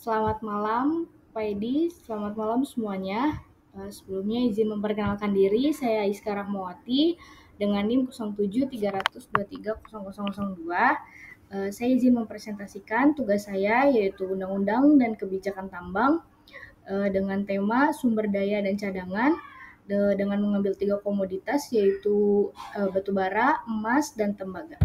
Selamat malam, Pak Edi. Selamat malam semuanya. Sebelumnya izin memperkenalkan diri, saya Iska Rahmawati dengan NIM 0730230002. Saya izin mempresentasikan tugas saya yaitu Undang-Undang dan Kebijakan Tambang dengan tema sumber daya dan cadangan dengan mengambil 3 komoditas yaitu batubara, emas, dan tembaga.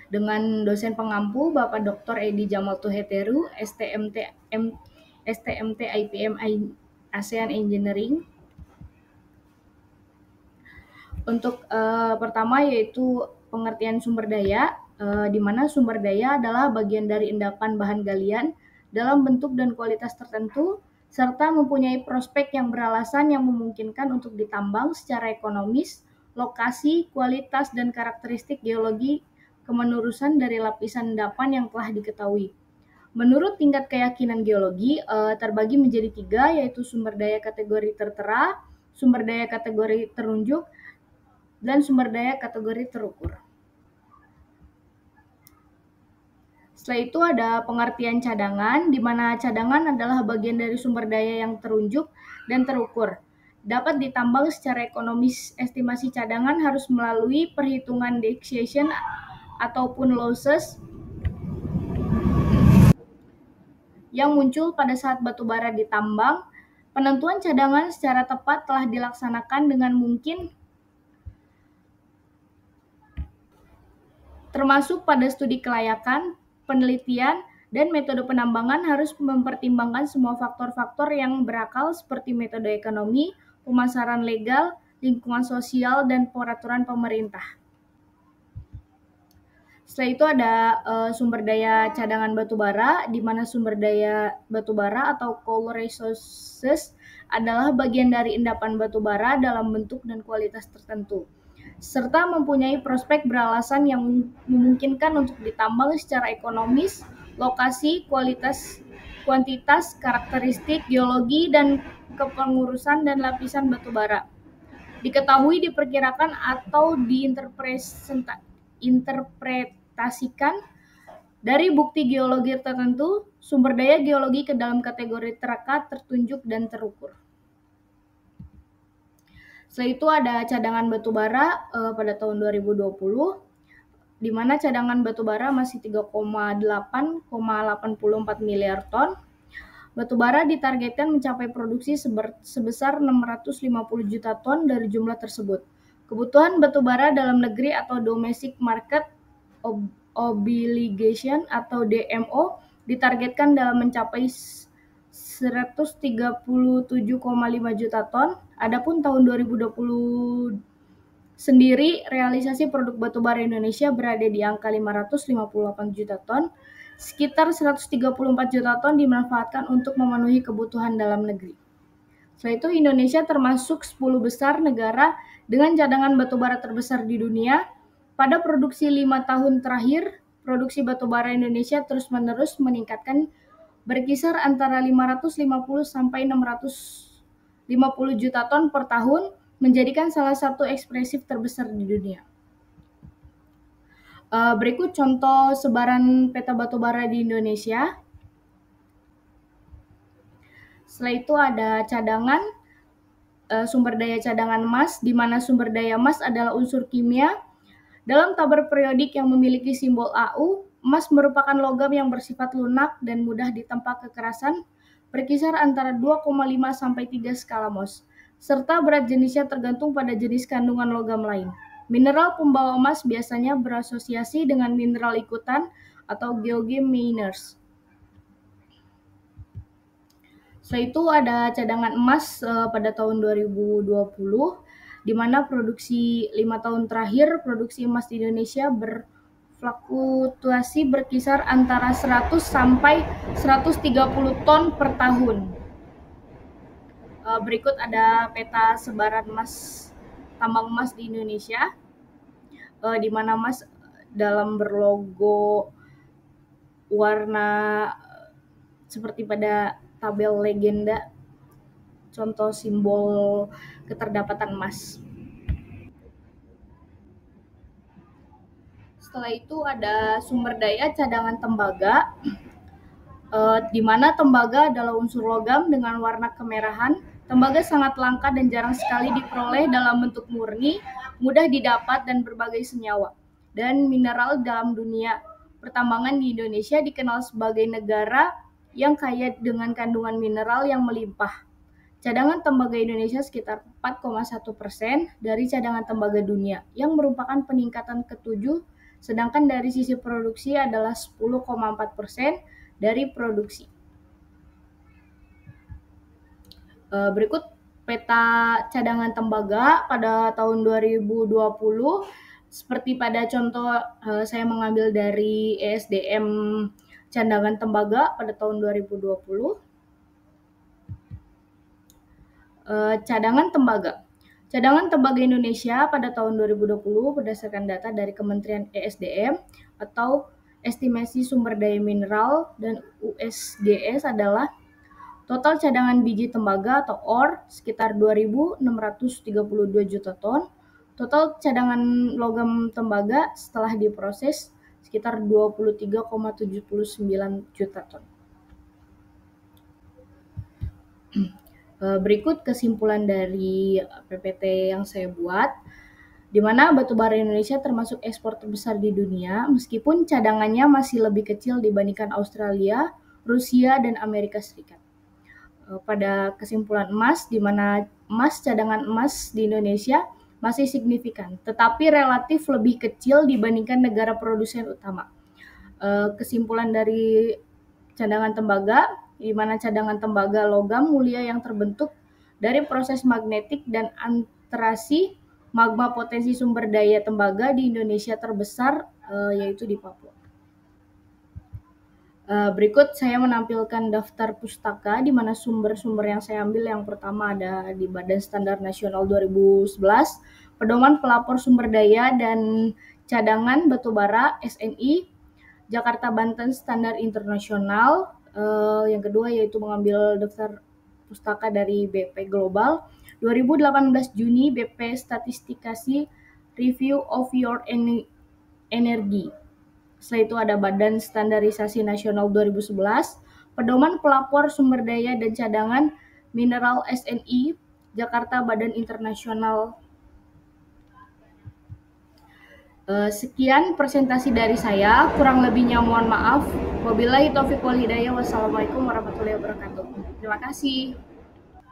Dengan dosen pengampu Bapak Dr. Edi Jamal Tuheteru, STMT IPM ASEAN Engineering. Untuk pertama yaitu pengertian sumber daya, di mana sumber daya adalah bagian dari endapan bahan galian dalam bentuk dan kualitas tertentu, serta mempunyai prospek yang beralasan yang memungkinkan untuk ditambang secara ekonomis, lokasi, kualitas, dan karakteristik geologi kemenurusan dari lapisan endapan yang telah diketahui. Menurut tingkat keyakinan geologi, terbagi menjadi 3, yaitu sumber daya kategori tertera, sumber daya kategori terunjuk, dan sumber daya kategori terukur. Setelah itu ada pengertian cadangan, di mana cadangan adalah bagian dari sumber daya yang terunjuk dan terukur. Dapat ditambang secara ekonomis. Estimasi cadangan harus melalui perhitungan depreciation ataupun losses yang muncul pada saat batubara ditambang. Penentuan cadangan secara tepat telah dilaksanakan dengan mungkin, termasuk pada studi kelayakan, penelitian, dan metode penambangan harus mempertimbangkan semua faktor-faktor yang berakal seperti metode ekonomi, pemasaran legal, lingkungan sosial, dan peraturan pemerintah. Setelah itu ada sumber daya cadangan batubara, di mana sumber daya batubara atau coal resources adalah bagian dari endapan batubara dalam bentuk dan kualitas tertentu, serta mempunyai prospek beralasan yang memungkinkan untuk ditambang secara ekonomis, lokasi, kualitas, kuantitas, karakteristik, geologi, dan kepengurusan dan lapisan batubara. Diketahui, diperkirakan, atau diinterpretasikan dari bukti geologi tertentu, sumber daya geologi ke dalam kategori terangkat, tertunjuk, dan terukur. Setelah itu ada cadangan batubara pada tahun 2020, di mana cadangan batubara masih 3,8,84 miliar ton. Batubara ditargetkan mencapai produksi sebesar 650 juta ton dari jumlah tersebut. Kebutuhan batubara dalam negeri atau domestic market obligation atau DMO ditargetkan dalam mencapai 137,5 juta ton. Adapun tahun 2020 sendiri, realisasi produk batubara Indonesia berada di angka 558 juta ton. Sekitar 134 juta ton dimanfaatkan untuk memenuhi kebutuhan dalam negeri. Setelah itu, Indonesia termasuk 10 besar negara dengan cadangan batubara terbesar di dunia. Pada produksi 5 tahun terakhir, produksi batubara Indonesia terus-menerus meningkatkan, berkisar antara 550 sampai 650 juta ton per tahun, menjadikan salah satu ekspresif terbesar di dunia. Berikut contoh sebaran peta batubara di Indonesia. Setelah itu ada cadangan, sumber daya cadangan emas, di mana sumber daya emas adalah unsur kimia. Dalam tabel periodik yang memiliki simbol AU, emas merupakan logam yang bersifat lunak dan mudah ditempa kekerasan, berkisar antara 2,5 sampai 3 skala Mohs, serta berat jenisnya tergantung pada jenis kandungan logam lain. Mineral pembawa emas biasanya berasosiasi dengan mineral ikutan atau geogem miners. Setelah itu ada cadangan emas pada tahun 2020, di mana produksi 5 tahun terakhir produksi emas di Indonesia berfluktuasi berkisar antara 100 sampai 130 ton per tahun. Berikut ada peta sebaran tambang emas di Indonesia, di mana emas dalam berlogo warna seperti pada tabel legenda, contoh simbol keterdapatan emas. Setelah itu ada sumber daya cadangan tembaga. di mana tembaga adalah unsur logam dengan warna kemerahan. Tembaga sangat langka dan jarang sekali diperoleh dalam bentuk murni, mudah didapat dan berbagai senyawa dan mineral dalam dunia pertambangan di Indonesia dikenal sebagai negara yang kaya dengan kandungan mineral yang melimpah. Cadangan tembaga Indonesia sekitar 4,1% dari cadangan tembaga dunia, yang merupakan peningkatan ke-7, sedangkan dari sisi produksi adalah 10,4% dari produksi. Berikut peta cadangan tembaga pada tahun 2020. Seperti pada contoh saya mengambil dari ESDM cadangan tembaga pada tahun 2020. Cadangan tembaga. Cadangan tembaga Indonesia pada tahun 2020 berdasarkan data dari Kementerian ESDM atau Estimasi Sumber Daya Mineral dan USGS adalah total cadangan biji tembaga atau OR sekitar 2.632 juta ton. Total cadangan logam tembaga setelah diproses sekitar 23,79 juta ton. Berikut kesimpulan dari PPT yang saya buat, di mana batubara Indonesia termasuk ekspor terbesar di dunia, meskipun cadangannya masih lebih kecil dibandingkan Australia, Rusia, dan Amerika Serikat. Pada kesimpulan emas, di mana cadangan emas di Indonesia masih signifikan, tetapi relatif lebih kecil dibandingkan negara produsen utama. Kesimpulan dari cadangan tembaga, di mana cadangan tembaga logam mulia yang terbentuk dari proses magnetik dan antrasi magma potensi sumber daya tembaga di Indonesia terbesar, yaitu di Papua. Berikut saya menampilkan daftar pustaka di mana sumber-sumber yang saya ambil. Yang pertama ada di Badan Standar Nasional 2011, Pedoman Pelapor Sumber Daya dan Cadangan Batubara SNI, Jakarta Banten Standar Internasional. Yang kedua yaitu mengambil daftar pustaka dari BP Global 2018 Juni, BP Statistikasi Review of Your Energy. Setelah itu ada Badan Standarisasi Nasional 2011, Pedoman Pelapor Sumber Daya dan Cadangan Mineral SNI, Jakarta Badan Internasional. Sekian presentasi dari saya, kurang lebihnya mohon maaf. Wabillahi taufiq wal hidayah. Wassalamualaikum warahmatullahi wabarakatuh. Terima kasih.